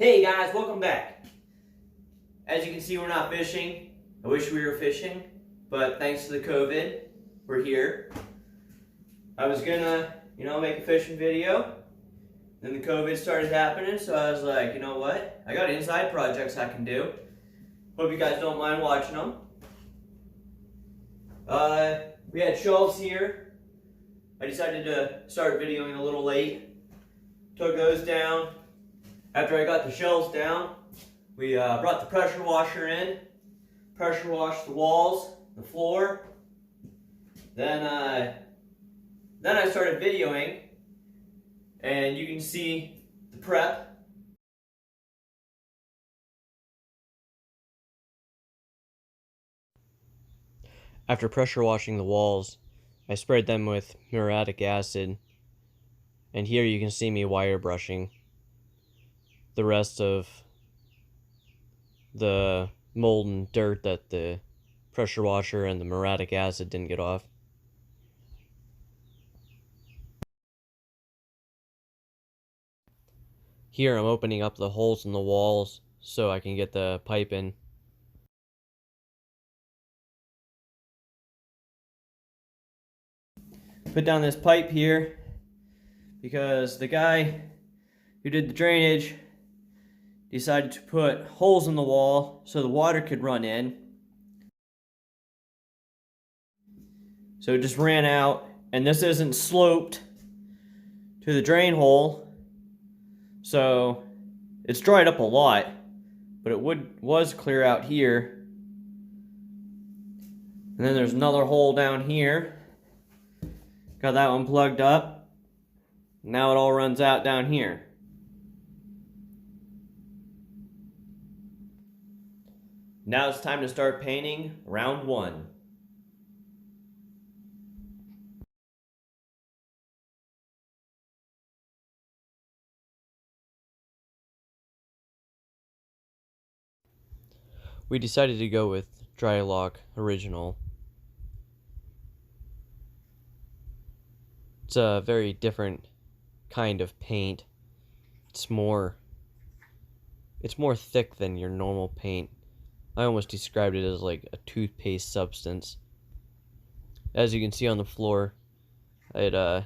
Hey guys, welcome back. As you can see, we're not fishing. I wish we were fishing, but thanks to the COVID, we're here. I was gonna, make a fishing video. Then the COVID started happening, so I was like, you know what? I got inside projects I can do. Hope you guys don't mind watching them. We had shelves here. I decided to start videoing a little late. Took those down. After I got the shelves down, we brought the pressure washer in. Pressure washed the walls, the floor. Then I started videoing, and you can see the prep. After pressure washing the walls, I sprayed them with muriatic acid, and here you can see me wire brushing the rest of the mold and dirt that the pressure washer and the muriatic acid didn't get off. Here I'm opening up the holes in the walls so I can get the pipe in. Put down this pipe here because the guy who did the drainage decided to put holes in the wall so the water could run in. So it just ran out, and this isn't sloped to the drain hole, so it's dried up a lot, but it was clear out here. And then there's another hole down here. Got that one plugged up. Now it all runs out down here. Now it's time to start painting round one. We decided to go with Drylock Original. It's a very different kind of paint. It's more thick than your normal paint. I almost described it as like a toothpaste substance. As you can see on the floor, it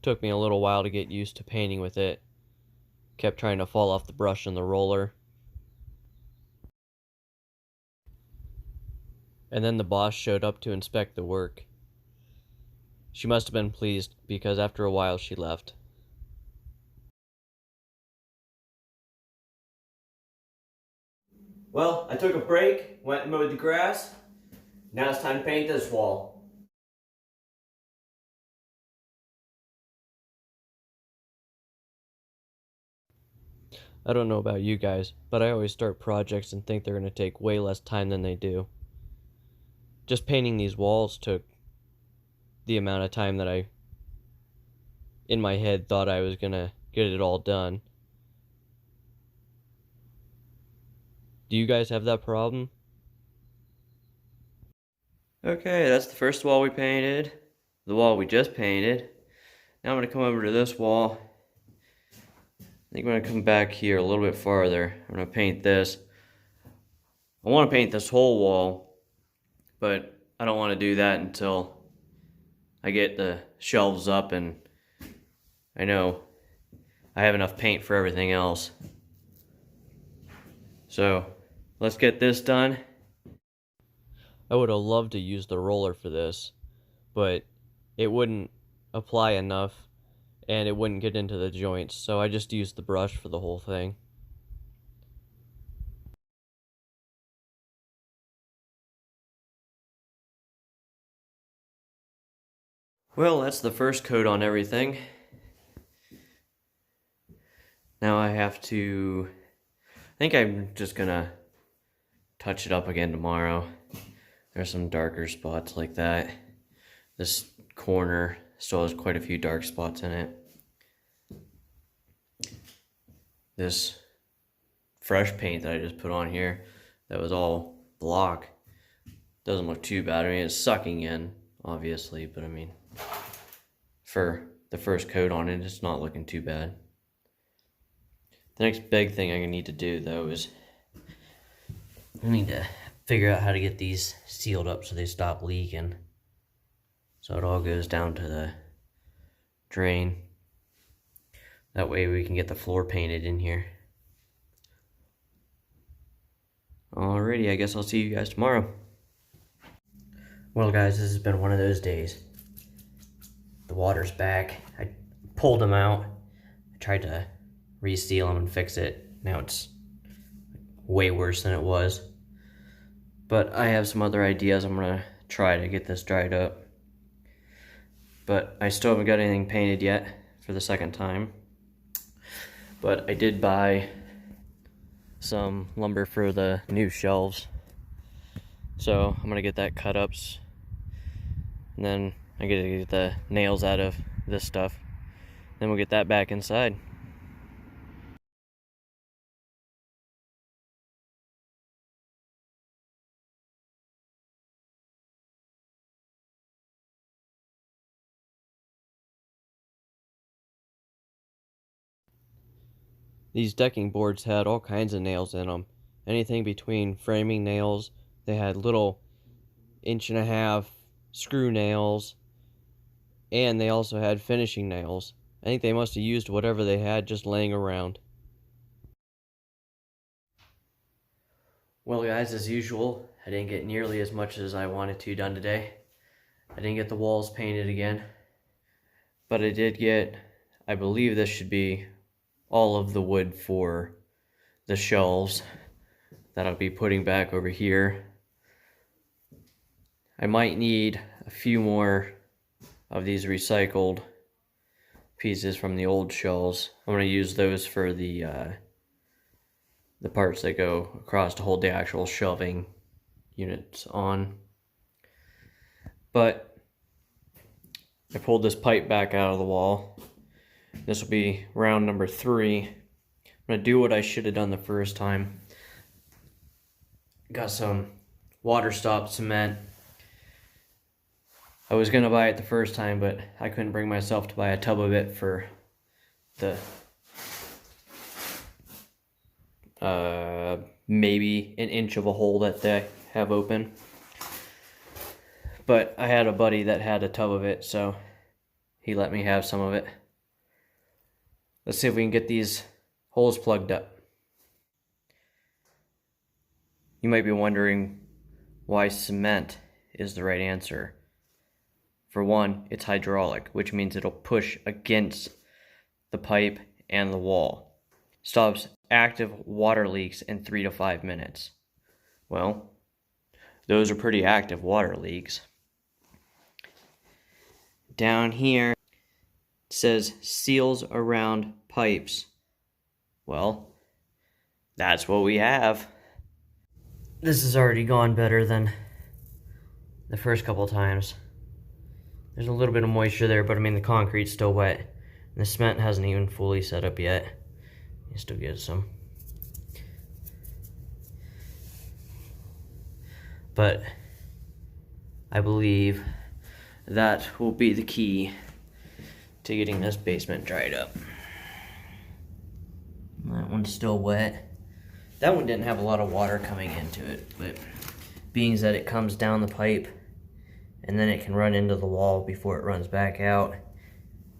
took me a little while to get used to painting with it. Kept trying to fall off the brush and the roller. And then the boss showed up to inspect the work. She must have been pleased because after a while she left. Well, I took a break, went and mowed the grass. Now it's time to paint this wall. I don't know about you guys, but I always start projects and think they're going to take way less time than they do. Just painting these walls took the amount of time that I, in my head, thought I was going to get it all done. Do you guys have that problem? Okay, that's the first wall we painted. The wall we just painted. Now I'm going to come over to this wall. I think I'm going to come back here a little bit farther. I'm going to paint this. I want to paint this whole wall, but I don't want to do that until I get the shelves up and I know I have enough paint for everything else. So let's get this done. I would have loved to use the roller for this, but it wouldn't apply enough and it wouldn't get into the joints, so I just used the brush for the whole thing. Well, that's the first coat on everything. Now I think I'm just gonna touch it up again tomorrow. There's some darker spots like that. This corner still has quite a few dark spots in it. This fresh paint that I just put on here, that was all block, doesn't look too bad. I mean, it's sucking in, obviously, but I mean, for the first coat on it, it's not looking too bad. The next big thing I need to do, though, is I need to figure out how to get these sealed up so they stop leaking. So it all goes down to the drain. That way we can get the floor painted in here. Alrighty, I guess I'll see you guys tomorrow. Well guys, this has been one of those days. The water's back. I pulled them out. I tried to reseal them and fix it. Now it's way worse than it was. But I have some other ideas I'm gonna try to get this dried up. But I still haven't got anything painted yet for the second time. But I did buy some lumber for the new shelves. So I'm gonna get that cut up. And then I gotta get the nails out of this stuff. Then we'll get that back inside. These decking boards had all kinds of nails in them. Anything between framing nails, they had little 1.5-inch screw nails, and they also had finishing nails. I think they must have used whatever they had just laying around. Well guys, as usual, I didn't get nearly as much as I wanted to done today. I didn't get the walls painted again. But I did get, I believe this should be all of the wood for the shelves that I'll be putting back over here. I might need a few more of these recycled pieces from the old shelves. I'm going to use those for the parts that go across to hold the actual shelving units on. But I pulled this pipe back out of the wall. This will be round number 3. I'm going to do what I should have done the first time. Got some water stop cement. I was going to buy it the first time, but I couldn't bring myself to buy a tub of it for the maybe 1 inch of a hole that they have open. But I had a buddy that had a tub of it, so he let me have some of it. Let's see if we can get these holes plugged up. You might be wondering why cement is the right answer. For one, it's hydraulic, which means it'll push against the pipe and the wall. Stops active water leaks in 3 to 5 minutes. Well, those are pretty active water leaks. Down here, it says seals around pipes. Well, that's what we have. This has already gone better than the first couple times. There's a little bit of moisture there, but I mean the concrete's still wet. And the cement hasn't even fully set up yet. You still get some. But I believe that will be the key to getting this basement dried up. That one's still wet. That one didn't have a lot of water coming into it, but being that it comes down the pipe and then it can run into the wall before it runs back out,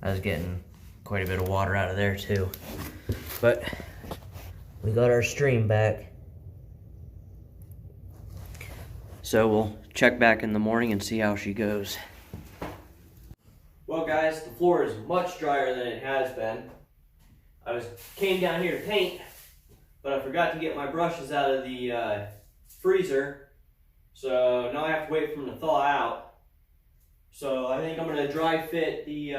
I was getting quite a bit of water out of there too. But we got our stream back. So we'll check back in the morning and see how she goes. Well guys, the floor is much drier than it has been. I came down here to paint, but I forgot to get my brushes out of the freezer. So now I have to wait for them to thaw out. So I think I'm going to dry fit the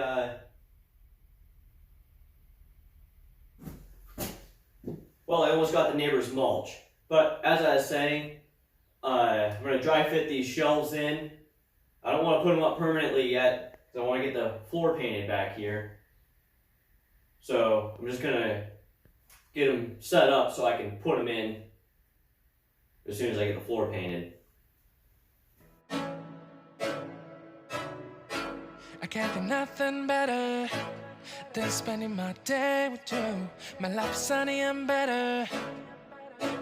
well, I almost got the neighbor's mulch. But as I was saying, I'm going to dry fit these shelves in. I don't want to put them up permanently yet, because I want to get the floor painted back here. So I'm just going to get them set up so I can put them in as soon as I get the floor painted. I can't think nothing better than spending my day with you. My life's sunny and better,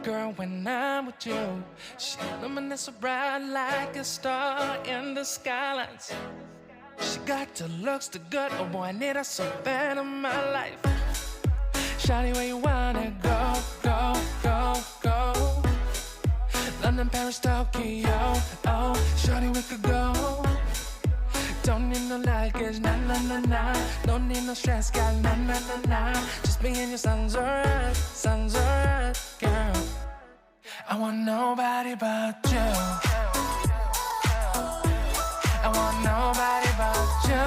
girl, when I'm with you. She illuminates so bright like a star in the skylines. She got the looks, the good, oh boy, I need her so bad in my life. Shawty, where you wanna go, go, go, go? London, Paris, Tokyo, oh, shawty, we could go. Don't need no luggage, nah, nah, nah, nah. Don't need no stress, girl, nah, nah, nah, nah. Just me and your sounds alright, girl. I want nobody but you. I want nobody but you.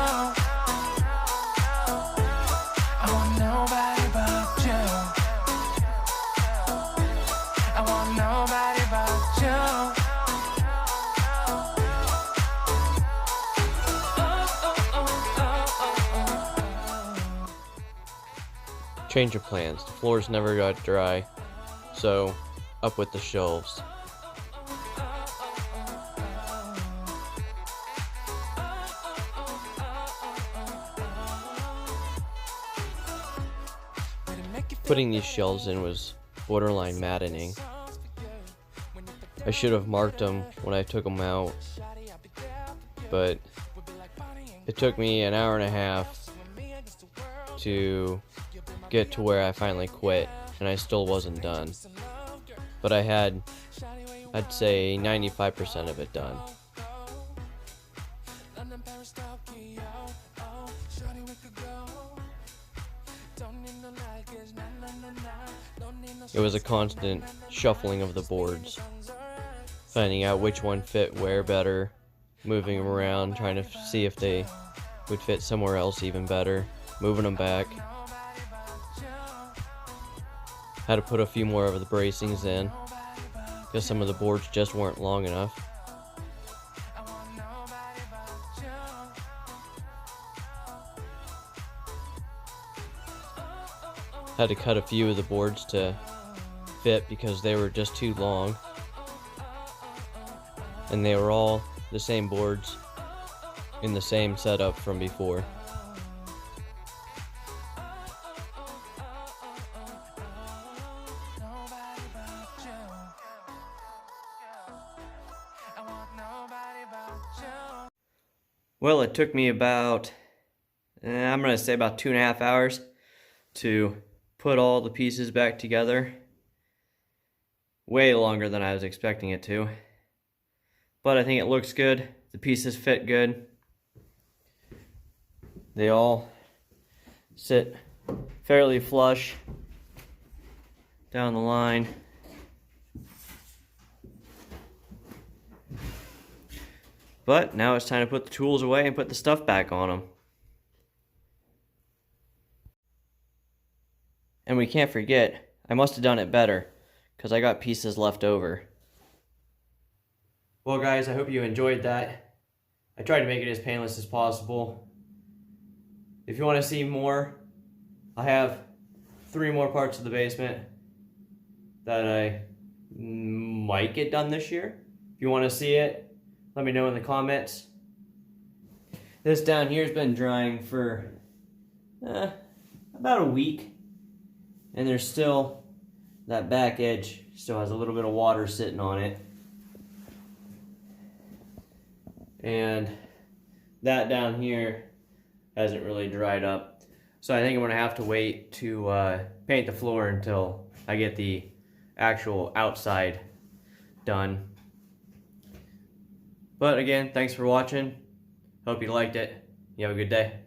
I want nobody but you. I want nobody but you. Change of plans. The floors never got dry, so up with the shelves. Putting these shelves in was borderline maddening. I should have marked them when I took them out, but it took me an hour and a half to get to where I finally quit, and I still wasn't done. But I had, I'd say, 95% of it done. It was a constant shuffling of the boards, finding out which one fit where better, moving them around, trying to see if they would fit somewhere else even better, moving them back. Had to put a few more of the bracings in, because some of the boards just weren't long enough. Had to cut a few of the boards to fit because they were just too long. And they were all the same boards in the same setup from before. Well, it took me about, I'm going to say about 2.5 hours to put all the pieces back together. Way longer than I was expecting it to. But I think it looks good. The pieces fit good. They all sit fairly flush down the line. But now it's time to put the tools away and put the stuff back on them. And we can't forget, I must have done it better, because I got pieces left over. Well guys, I hope you enjoyed that. I tried to make it as painless as possible. If you want to see more, I have 3 more parts of the basement that I might get done this year. If you want to see it, let me know in the comments. This down here has been drying for about a week. And there's still, that back edge still has a little bit of water sitting on it. And that down here hasn't really dried up. So I think I'm going to have to wait to paint the floor until I get the actual outside done. But again, thanks for watching. Hope you liked it. You have a good day.